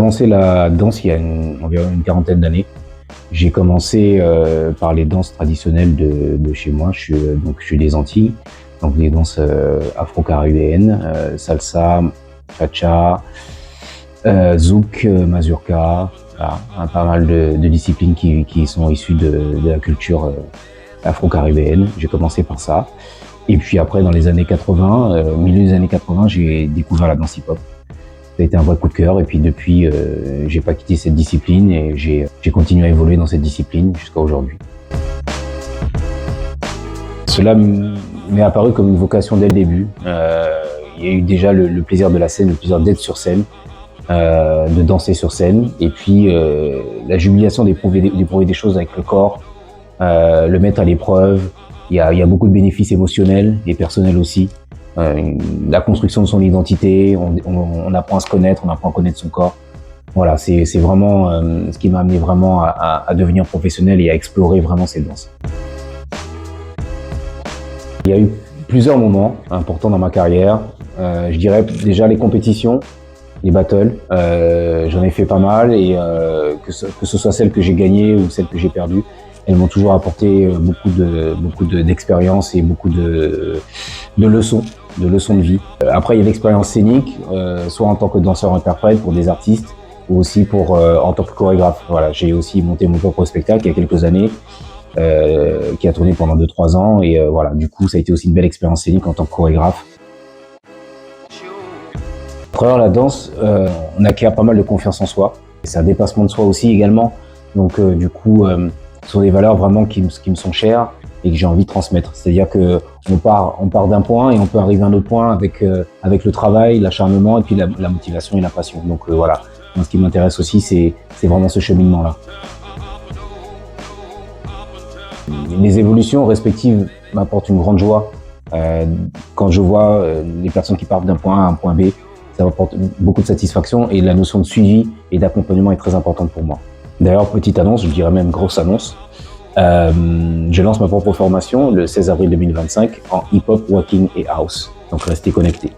commencé la danse il y a environ une quarantaine d'années. J'ai commencé par les danses traditionnelles de chez moi. Je suis des Antilles, donc des danses afro-caribéennes, salsa, cha-cha, zouk, mazurka, voilà, pas mal de disciplines qui sont issues de la culture afro-caribéenne. J'ai commencé par ça. Et puis après, dans les années 80, milieu des années 80, j'ai découvert la danse hip-hop. Ça a été un vrai coup de cœur et puis depuis, j'ai pas quitté cette discipline et j'ai continué à évoluer dans cette discipline jusqu'à aujourd'hui. Cela m'est apparu comme une vocation dès le début. Il y a eu déjà le plaisir de la scène, le plaisir d'être sur scène, de danser sur scène et puis la jubilation d'éprouver des choses avec le corps, le mettre à l'épreuve. Il y a beaucoup de bénéfices émotionnels et personnels aussi. La construction de son identité, on apprend à se connaître, on apprend à connaître son corps. Voilà, c'est vraiment ce qui m'a amené vraiment à devenir professionnel et à explorer vraiment cette danse. Il y a eu plusieurs moments importants dans ma carrière. Je dirais déjà les compétitions, les battles. J'en ai fait pas mal et que ce soit celles que j'ai gagnées ou celles que j'ai perdues, elles m'ont toujours apporté beaucoup d'expérience et beaucoup de leçons de vie. Après, il y a l'expérience scénique, soit en tant que danseur-interprète pour des artistes, ou aussi en tant que chorégraphe. Voilà, j'ai aussi monté mon propre spectacle il y a quelques années, qui a tourné pendant 2-3 ans, et voilà, du coup, ça a été aussi une belle expérience scénique en tant que chorégraphe. À travers la danse, on acquiert pas mal de confiance en soi, et c'est un dépassement de soi aussi également. Donc, du coup, ce sont des valeurs vraiment qui me sont chères et que j'ai envie de transmettre. C'est-à-dire que on part d'un point et on peut arriver à un autre point avec le travail, l'acharnement et puis la motivation et la passion. Donc voilà, moi, ce qui m'intéresse aussi, c'est vraiment ce cheminement-là. Les évolutions respectives m'apportent une grande joie. Quand je vois les personnes qui partent d'un point A à un point B, ça m'apporte beaucoup de satisfaction et la notion de suivi et d'accompagnement est très importante pour moi. D'ailleurs, petite annonce, je dirais même grosse annonce, je lance ma propre formation le 16 avril 2025 en hip-hop, walking et house. Donc restez connectés.